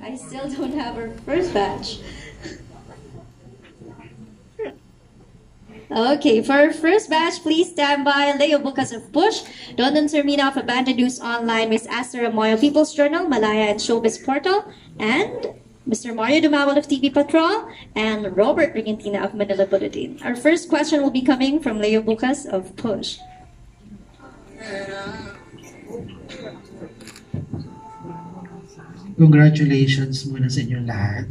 I still don't have our first batch. Okay, for our first batch, please stand by. Leo Bukas of Push, Dondon Sermina of Abandoned News Online, Miss Esther Amoyo People's Journal, Malaya and Showbiz Portal, and Mr. Mario Dumawal of TV Patrol, and Robert Brigantina of Manila Bulletin. Our first question will be coming from Leo Bukas of Push. Congratulations muna sa inyong lahat.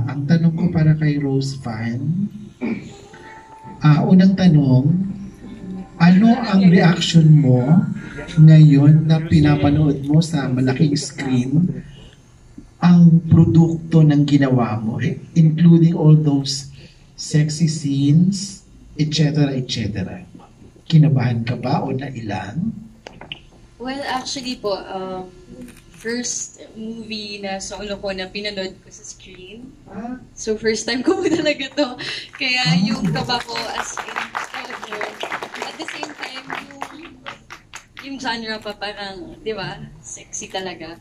Ang tanong ko para kay Rose Fan, unang tanong, ano ang reaction mo ngayon na pinapanood mo sa malaking screen ang produkto ng ginawa mo, including all those sexy scenes, etc., etc.? Kinabahan ka ba o nailan? Well, actually po, first movie na solo ko na pinanood ko sa screen. So, first time ko po talaga to. Kaya yung kaba ko as in, at the same time, yung genre pa parang, di ba, sexy talaga.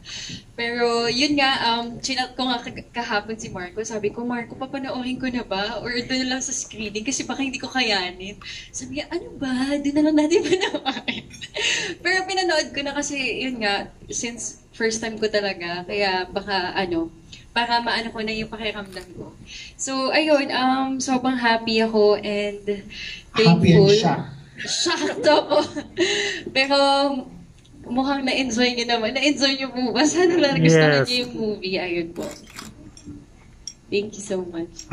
Pero yun nga, chinat ko nga kahapon si Marco. Sabi ko, Marco, papanoorin ko na ba? Or doon lang sa screening kasi baka hindi ko kayanin. Sabi niya, ano ba? Doon na lang natin panoorin. Pero pinanood ko na kasi, yun nga, since first time ko talaga, kaya baka para maano ko na yung pakiramdam ko. So, ayun, sobrang happy ako and thankful. Happy and shocked. Shocked ako. Pero mukhang na-enjoy niyo naman. Na-enjoy niyo po ba? Sana lang gusto niyo yung movie. Ayun po. Thank you so much.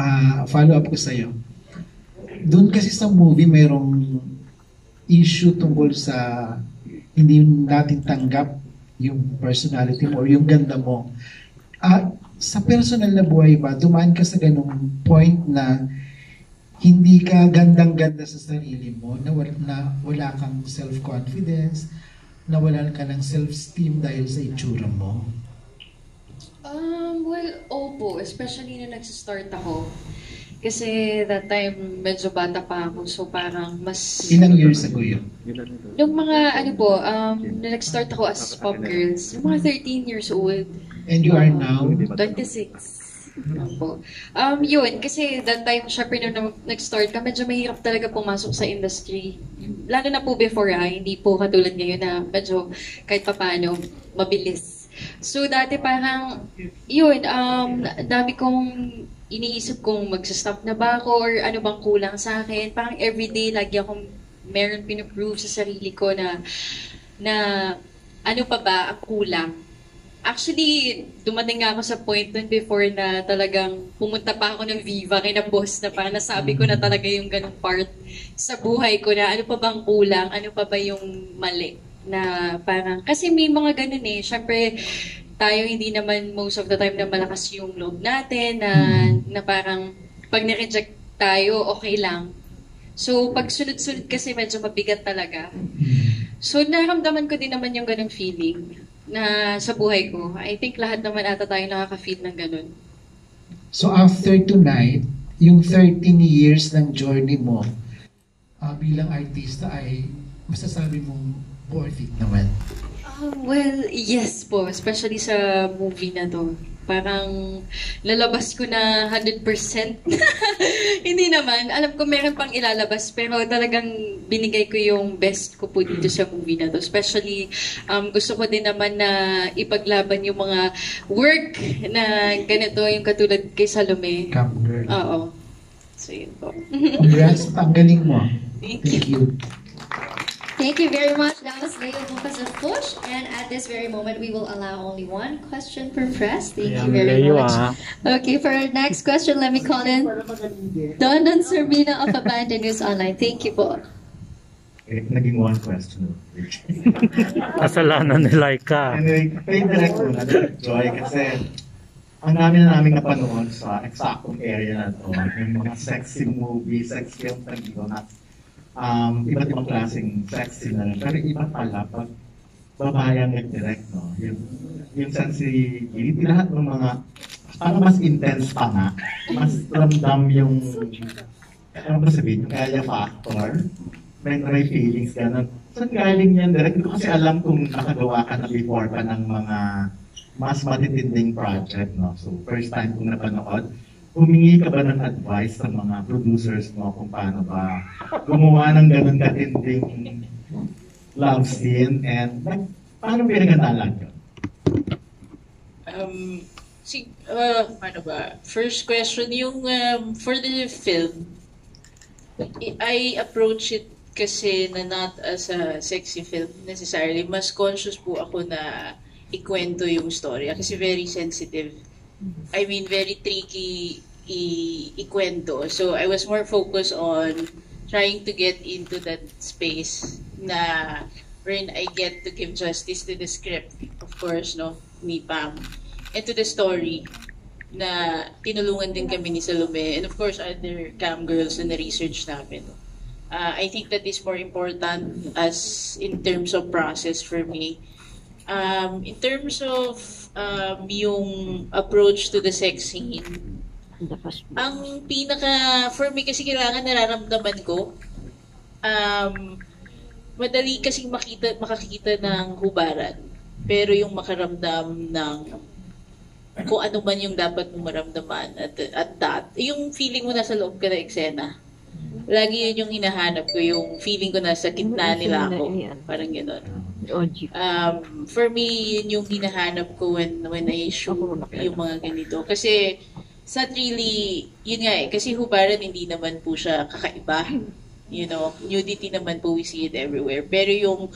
Follow up ko sa'yo. Doon kasi sa movie mayroong issue tungkol sa hindi natin tanggap yung personality mo or yung ganda mo. Sa personal na buhay ba, dumaan ka sa ganung point na hindi ka gandang-ganda sa sarili mo, na wala kang self-confidence, na wala ka ng self-esteem dahil sa itsura mo? Well, opo. Especially na nagsistart ako. Kasi that time, medyo bata pa ako. So parang mas... Ilang years ago yun? Yung mga, na nag-start ako as pop girls, yung mga 13 years old. And you are now? 26. Po. Yun, kasi that time, syempre nung nag-start ka, medyo mahirap talaga pumasok sa industry. Lalo na po before, hindi po katulad ngayon na medyo kahit pa paano, mabilis. So dati parang, yun, dami kong iniisip kung mag-stop na ba ako or ano bang kulang sa akin. Parang everyday, lagi akong meron pinaprove sa sarili ko na ano pa ba ang kulang. Actually, dumating nga ako sa point nun before na talagang pumunta pa ako ng Viva kay na boss na parang nasabi ko na talaga yung ganung part sa buhay ko na ano pa bang kulang, ano pa ba yung mali. Na parang, kasi may mga ganun syempre tayo hindi naman most of the time na malakas yung loob natin na parang pag nireject tayo, okay lang. So, pag sunod-sunod kasi medyo mabigat talaga. So, naramdaman ko din naman yung ganung feeling na sa buhay ko. I think lahat naman ata tayo nakaka-feel ng ganun. So after tonight, yung 13 years ng journey mo bilang artista ay masasabi mong worth it naman? Well, yes po. Especially sa movie na to. Parang lalabas ko na 100%. Hindi naman. Alam ko meron pang ilalabas pero talagang binigay ko yung best ko po dito sa movie na to. Especially, gusto ko din naman na ipaglaban yung mga work na ganito, yung katulad kay Salome. Cam girl. Oo. So, yun po. Congrats, ang galing mo. Thank you. Thank you very much. That was Leo Bukas of Push. And at this very moment, we will allow only one question per press. Thank you very much. Okay, for our next question, let me call in Dondon Sermina of Abandoned News Online. Thank you po. Naging one question. Kasalanan ni Laika. Anyway, kay direct ko na Joy kasi ang dami na namin napanood sa eksaktong area na to. Yung mga sexy movies, sex films na dito na iba't ibang klaseng sexy na rin. Pero iba pala pag babayang nag-direct, no? Yung sensitivity, lahat ng mga parang mas intense pa nga. Mas ramdam yung ano ba sabihin, yung kaya factor. May feelings ka na, saan galing yan direct? Hindi ko kasi alam kung nakagawa ka na before pa ng mga mas matitinding project, no? So, first time kong napanood, humingi ka ba ng advice sa mga producers mo kung paano ba gumawa ng ganun katinding love scene and paano pinagandaan yun? Ano ba? First question, yung for the film, I approach it kasi na not as a sexy film necessarily. Mas conscious po ako na ikwento yung story kasi very sensitive. I mean, very tricky ikwento. So, I was more focused on trying to get into that space na wherein I get to give justice to the script, of course, no, ni Pam, and to the story na tinulungan din kami ni Salome, and of course, other cam girls na research namin. I think that is more important as in terms of process for me. In terms of yung approach to the sex scene, ang for me kasi kailangan nararamdaman ko, madali kasing makakita ng hubaran, pero yung makaramdam ng kung ano man yung dapat mo maramdaman at that, yung feeling mo nasa loob ka ng eksena. Lagi yun yung hinahanap ko, yung feeling ko nasa gitna nila ako. Parang gano'n. For me, yun yung hinahanap ko when I shoot yung mga ganito. Kasi, it's not really, yun nga kasi hubaran hindi naman po siya kakaiba. You know, nudity naman po, we see it everywhere. Pero yung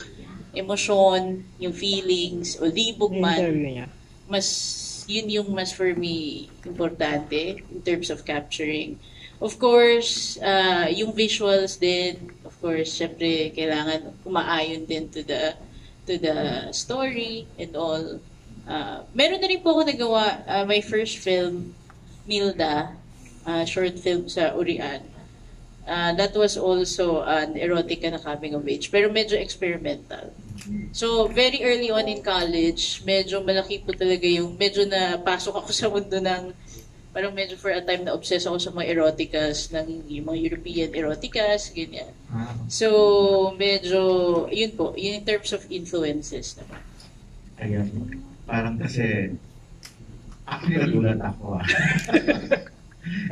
emosyon, yung feelings, o libog man, yun yung mas for me importante in terms of capturing. Of course, yung visuals din, of course, syempre kailangan umaayon din to the story and all. Meron na rin po ako nagawa, my first film, Milda, short film sa Urian. That was also an erotica na coming of age, pero medyo experimental. So, very early on in college, medyo malaki po talaga yung, medyo napasok ako sa mundo ng, parang medyo for a time na obsessed ako sa mga eroticas, yung mga European eroticas, ganyan. So, medyo, yun po, yun in terms of influences naman. Ayan, parang kasi, actually nagulat ako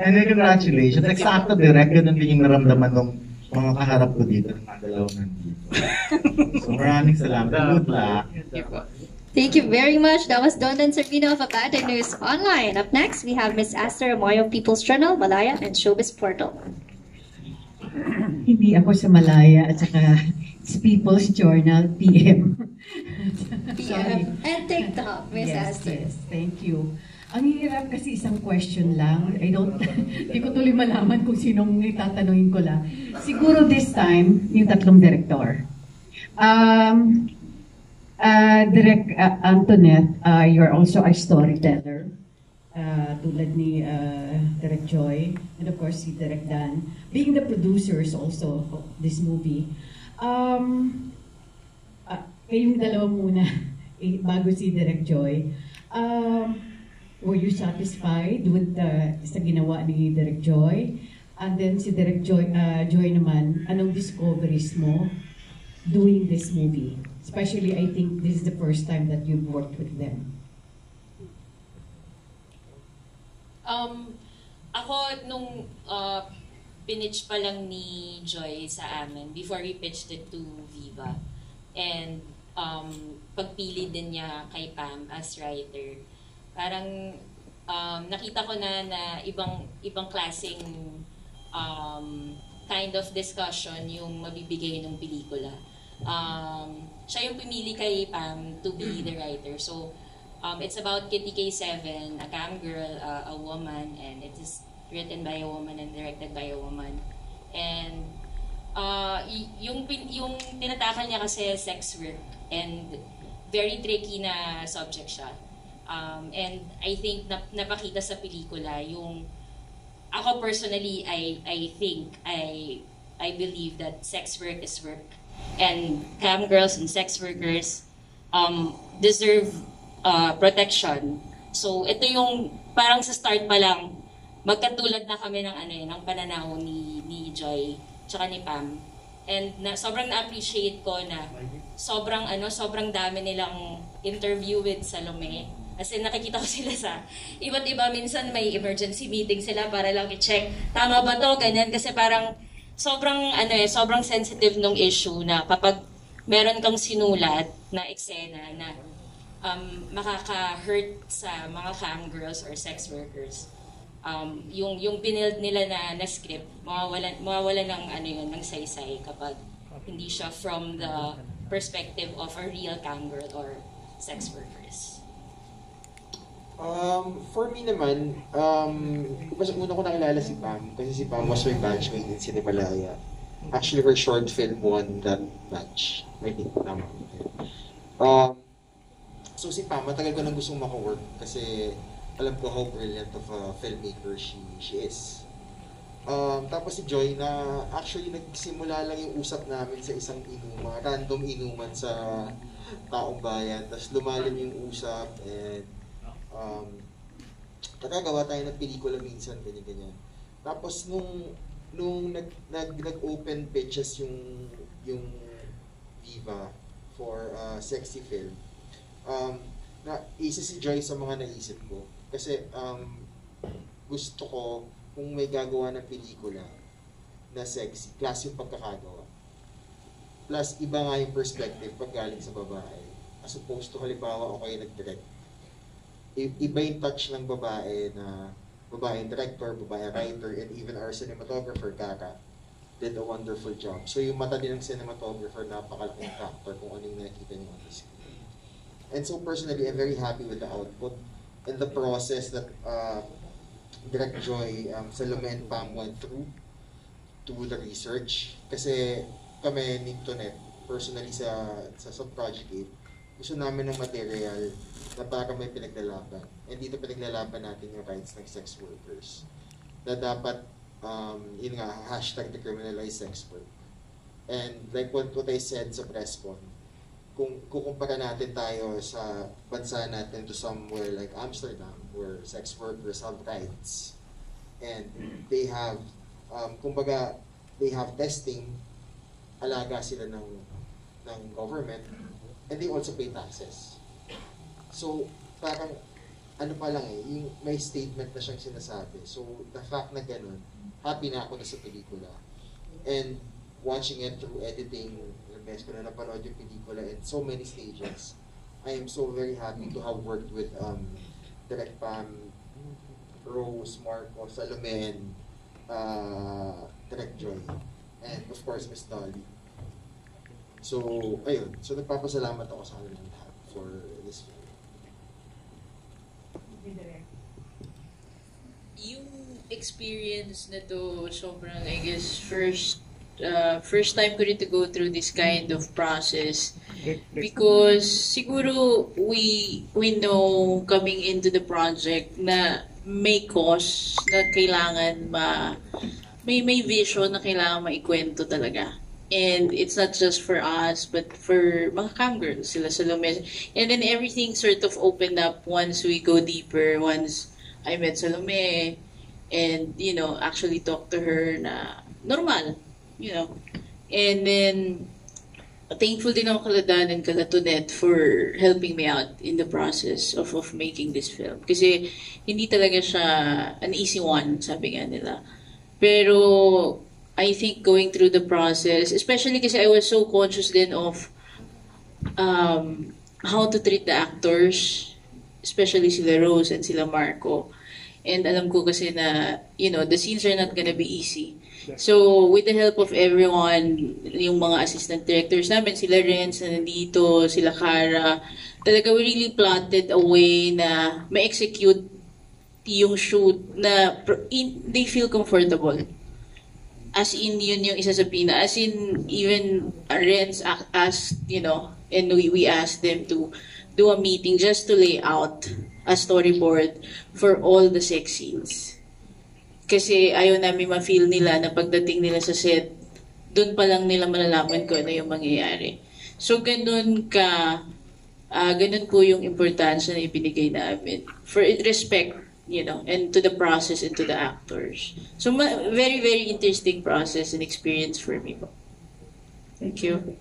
And then, congratulations. Eksakto, direct, ganun din yung naramdaman ng mga kaharap ko dito, ng mga dalaw nandito. So, maraming salamat. Good luck. Thank you very much. That was Don and Servino of Abandoned News Online. Up next, we have Miss Aster Amoyo of People's Journal, Malaya, and Showbiz Portal. Hindi ako sa Malaya at saka it's People's Journal, PM. PM. And TikTok, Miss Aster. Yes, thank you. Ang hirap kasi isang question lang. Hindi ko tuloy malaman kung sinong itatanungin ko lang. Siguro this time, yung tatlong director. Direct Antoinette, you're also a storyteller. Tulad ni Direct Joy, and of course si Direct Dan. Being the producers also of this movie. Kayong dalawa muna, bago si Direct Joy. Were you satisfied with sa ginawa ni Direct Joy? And then si Direct Joy naman, anong discoveries mo doing this movie? Especially, I think this is the first time that you've worked with them. Ako, nung pinitch pa lang ni Joy sa amin, before we pitched it to Viva, and pagpili din niya kay Pam as writer, parang nakita ko na ibang klaseng kind of discussion yung mabibigay ng pelikula. Siya yung pumili kay Pam to be the writer. So, it's about Kitty K7, a cam girl, a woman, and it is written by a woman and directed by a woman. And yung tinatakal niya kasi sex work, and very tricky na subject siya. And I think napakita sa pelikula yung ako personally I believe that sex work is work, and cam girls and sex workers deserve protection. So ito yung parang sa start pa lang magkatulad na kami ng pananaw ni Joy tsaka ni Pam. And sobrang na-appreciate ko na sobrang dami nilang interview with Salome. As in, nakikita ko sila sa iba't iba. Minsan may emergency meeting sila para lang i-check, tama ba to, ganyan. Kasi parang sobrang sensitive nung issue na kapag meron kang sinulat na eksena na makaka-hurt sa mga cam girls or sex workers. Yung binild nila na script, mawawala ng ng saysay kapag hindi siya from the perspective of a real cam girl or sex workers. For me naman, mas una ko nakilala si Pam kasi si Pam was my batchmate in Hiniwalayan. Actually, her short film won that batch. I think, tama. So si Pam, matagal ko nang gustong maka-work kasi alam ko how brilliant of a filmmaker she is. Tapos si Joy na actually nagsimula lang yung usap namin sa isang inuman, random inuman sa taong bayan. Tapos lumalim yung usap and nagagawa tayo ng pelikula minsan, ganyan-ganyan. Tapos nung nag-open pitches yung Viva for sexy film, isa si Joy sa mga naisip ko. Kasi gusto ko kung may gagawa ng pelikula na sexy, class yung pagkakagawa. Plus, iba nga yung perspective pag galing sa babae. As opposed to halimbawa ako yung nag-direct. Iba yung touch ng babae na babaeng director, babaeng writer, and even our cinematographer, Kaka, did a wonderful job. So yung mata din ng cinematographer, napakalaking factor kung ano yung nakikita niyo on the screen. And so personally, I'm very happy with the output and the process that Direct Joy, Salome and Pam went through to the research. Kasi kami ni Antoinette, personally sa Project 8, gusto namin ng material na para may pinaglalaban. And dito pinaglalaban natin yung rights ng sex workers. Na dapat, yun nga, hashtag decriminalize sex work. And like what I said sa press con, kung kukumpara natin tayo sa bansa natin to somewhere like Amsterdam, where sex workers have rights, and they have, kumbaga, they have testing, alaga sila ng government, and they also pay taxes. So, parang, ano pa lang yung may statement na siyang sinasabi. So, the fact na ganun, happy na ako na sa pelikula. And watching it through editing, best ko na napanood yung pelikula in so many stages, I am so very happy to have worked with Direct Pam, Rose, Marco, Salome, and Direct Joy. And of course, Miss Dolly. So, ayun. So, nagpapasalamat ako sa kanilang lahat for this film. Yung experience na to, sobrang, I guess, first time ko rin to go through this kind of process because siguro we know coming into the project na may cause na kailangan may vision na kailangan maikwento talaga. And it's not just for us, but for mga cam girls, sila Salome. And then everything sort of opened up once we go deeper, once I met Salome and, actually talked to her na normal, And then, thankful din ako kala Dan and kala Antoinette for helping me out in the process of making this film. Kasi hindi talaga siya an easy one, sabi nga nila. Pero, I think going through the process, especially kasi I was so conscious then of how to treat the actors, especially sila Rose and sila Marco. And alam ko kasi na, the scenes are not gonna be easy. So, with the help of everyone, yung mga assistant directors namin, sila Renz na nandito, sila Cara, talaga we really plotted a way na ma-execute yung shoot na they feel comfortable. As in, yun yung isa sa pina. As in, even Renz asked, and we asked them to do a meeting just to lay out a storyboard for all the sex scenes. Kasi ayaw namin ma-feel nila na pagdating nila sa set, doon pa lang nila malalaman kung ano yung mangyayari. So, ganun po yung importansya na ibinigay namin. For respect, and to the process and to the actors. So, very, very interesting process and experience for me po. Thank you.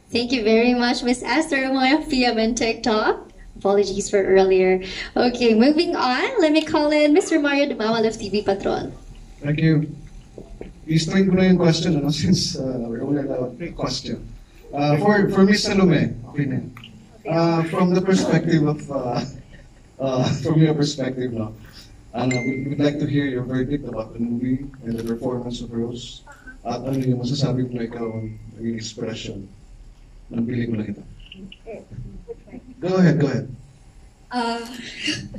Thank you very much, Miss Esther Moya PM and TikTok. Apologies for earlier. Okay, moving on. Let me call in Mr. Mario Dumawal of TV Patrol. Thank you. I-straight ko na yung question, since we're only allowed 3 question. For Miss Salome, okay na. From the perspective of, from your perspective, no? We'd like to hear your verdict about the movie and the performance of Rose. At ano yung masasabi mo ikaw ang naging expression ng pelikula ito? Go ahead.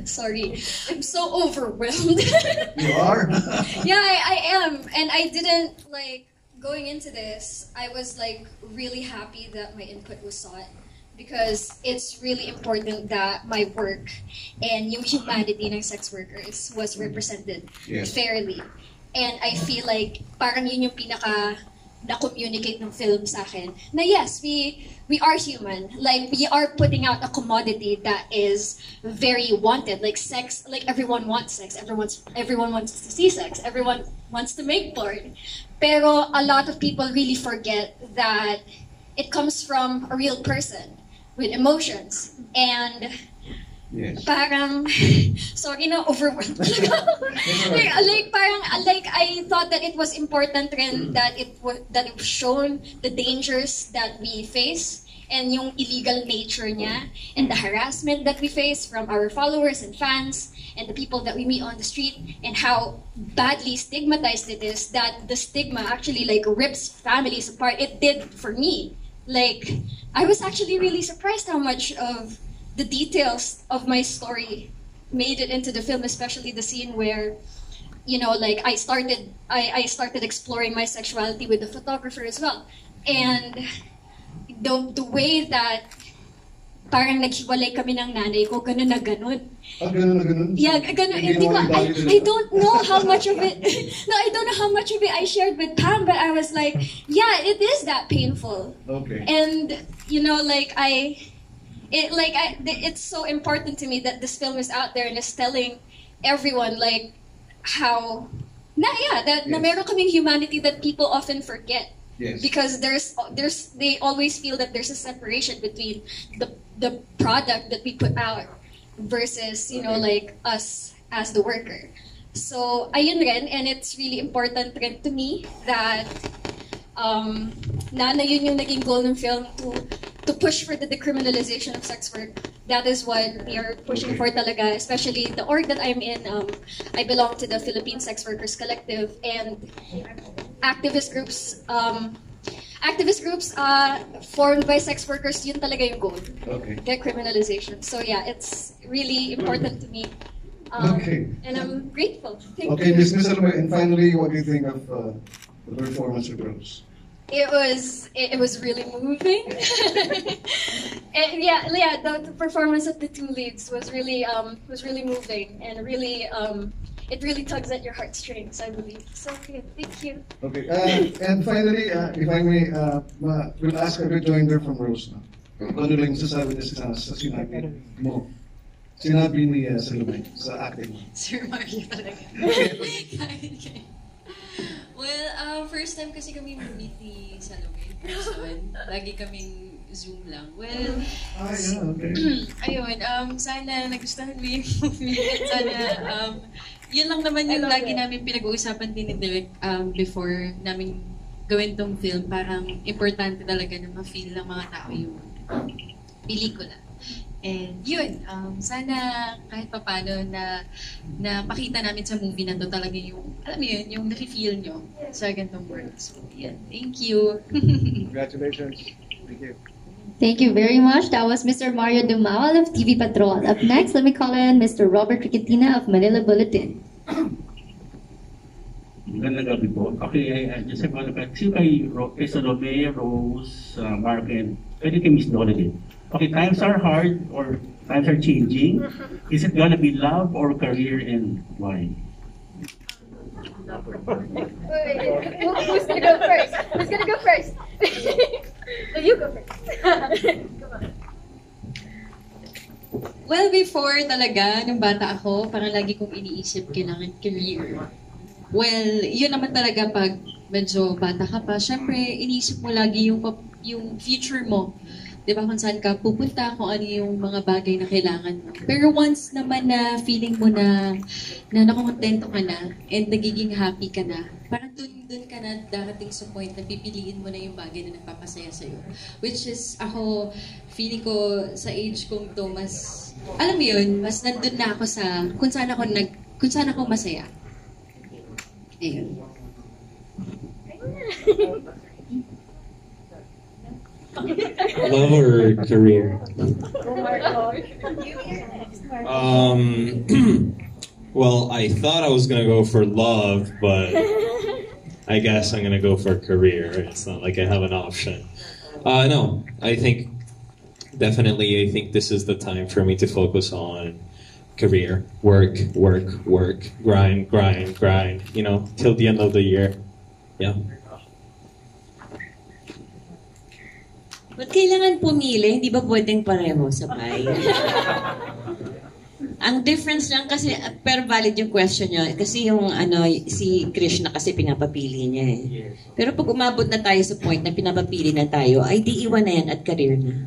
Sorry, I'm so overwhelmed. You are? Yeah, I am. And I didn't, going into this, I was, really happy that my input was sought. Because it's really important that my work and yung humanity ng sex workers was represented fairly. And I feel like parang yun yung pinaka na-communicate ng film sa akin. Na yes, we are human. Like, we are putting out a commodity that is very wanted. Like sex, like everyone wants sex. Everyone wants to see sex. Everyone wants to make porn. Pero a lot of people really forget that it comes from a real person with emotions. And parang, sorry na, overwhelmed. I thought that it was important rin that it was shown the dangers that we face and yung illegal nature niya and the harassment that we face from our followers and fans and the people that we meet on the street and how badly stigmatized it is, that the stigma actually rips families apart. It did for me. I was actually really surprised how much of the details of my story made it into the film, especially the scene where, I started exploring my sexuality with the photographer as well. And the way that parang naghiwalay kami ng nanay ko, ganun na ganun. Ganun na ganun? Yeah, ganun. I don't know how much of it, I don't know how much of it I shared with Pam, but I was like, yeah, it is that painful. Okay. And, it's so important to me that this film is out there and is telling everyone, how, na meron kaming humanity that people often forget. Yes. Because they always feel that there's a separation between the product that we put out versus us as the worker. So ayun rin, and it's really important rin to me that na yun yung naging goal ng film, to push for the decriminalization of sex work. That is what we are pushing for talaga, especially the org that I'm in. I belong to the Philippine Sex Workers Collective, and activist groups formed by sex workers, yun talaga yung goal. Okay. Decriminalization. So yeah, it's really important to me. And I'm grateful. Thank you. Ms. Salome, and finally, what do you think of the performance of Rose? It was really moving. The performance of the two leads was really moving, and really it really tugs at your heartstrings, I believe. So good, thank you. Okay, and finally, if I may, we'll ask a rejoinder from Rose na. Kung ano lang sasabi niya sa sinabi mo. Sinabi ni Salome sa acting. Sir Mario talaga. Okay. Well, first time kasi kami meet ni Salome in person. Lagi kaming Zoom lang. Well, okay. Ayun, sana nagustuhan mo yung movie. Sana, yun lang naman yung lagi namin pinag-uusapan din ni Direk before namin gawin tong film. Parang importante talaga na ma-feel ng mga tao yung pelikula. And yun, sana kahit papano na pakita namin sa movie na to talaga yung, alam mo yun, yung nafe-feel nyo sa ganitong world. So, yan. Thank you. Congratulations. Thank you. Thank you very much. That was Mr. Mario Dumawal of TV Patrol. Up next, let me call in Mr. Robert Riquitina of Manila Bulletin. Magandang gabi po. Okay, I just have one question kay Salome, Rose, Mark, and pwede kay Miss Dolly. Okay, times are hard or times are changing. Is it gonna be love or career, and why? Who's gonna go first? Who's gonna go first? You go first. Well, before talaga, nung bata ako, parang lagi kong iniisip kailangan career. Well, yun naman talaga pag medyo bata ka pa. Siyempre, iniisip mo lagi yung yung future mo. Di ba, kung saan ka pupunta, kung ano yung mga bagay na kailangan mo. Pero once naman na feeling mo na nakokontento ka na and nagiging happy ka na, parang dun ka na darating sa point na pipiliin mo na yung bagay na nagpapasaya sa'yo. Which is, ako, feeling ko sa age kong to, mas, alam mo yun, mas nandun na ako sa kung saan ako masaya. Ayun. Love or career? Well, I thought I was gonna go for love, but I guess I'm gonna go for career. It's not like I have an option. No, I think definitely. I think this is the time for me to focus on career, work, grind, you know, till the end of the year. Yeah. Ba't kailangan pumili? Hindi ba pwedeng pareho sabay? Ang difference lang kasi, pero valid yung question nyo, kasi yung si Krishna kasi pinapapili niya eh. Pero pag umabot na tayo sa point na pinapapili na tayo, ay di iwan na yan at career na.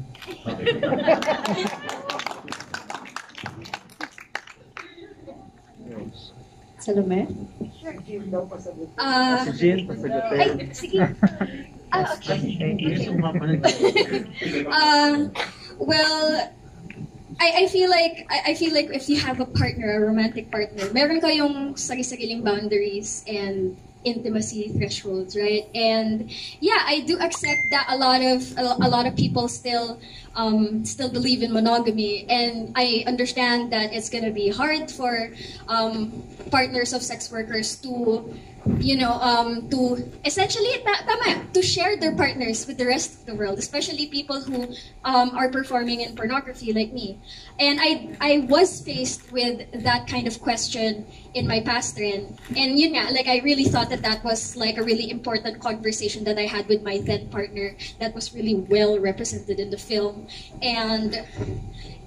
Salome? Sige. Okay. Well, I feel like if you have a partner, a romantic partner, meron kayong sari-sariling boundaries and intimacy thresholds, right? And yeah, I do accept that a lot of people still believe in monogamy, and I understand that it's gonna be hard for partners of sex workers to to essentially to share their partners with the rest of the world, especially people who are performing in pornography like me. And I was faced with that kind of question in my past rin. And yun nga, like I really thought that was like a really important conversation that I had with my then partner that was really well represented in the film. And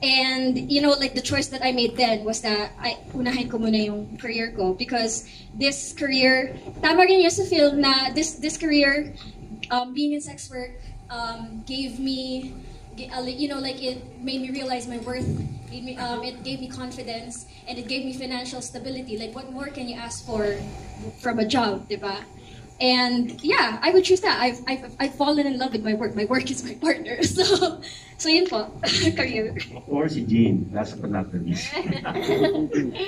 like the choice that I made then was that unahin ko muna yung career ko, because this career, tama rin yun sa film na this career, being in sex work, gave me, like it made me realize my worth. It gave me confidence, and it gave me financial stability. Like, what more can you ask for from a job, diba? And yeah, I would choose that. I've fallen in love with my work. My work is my partner. So yun po, career. Of course, si Jean. Last but not the least.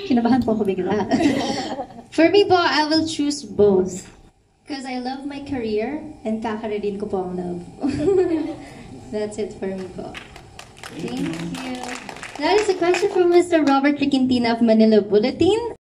Kinabahan po ako bigla. For me po, I will choose both. Because I love my career and kakaredin ko po ang love. That's it for me po. Thank you. That is a question from Mr. Robert Riquintina of Manila Bulletin.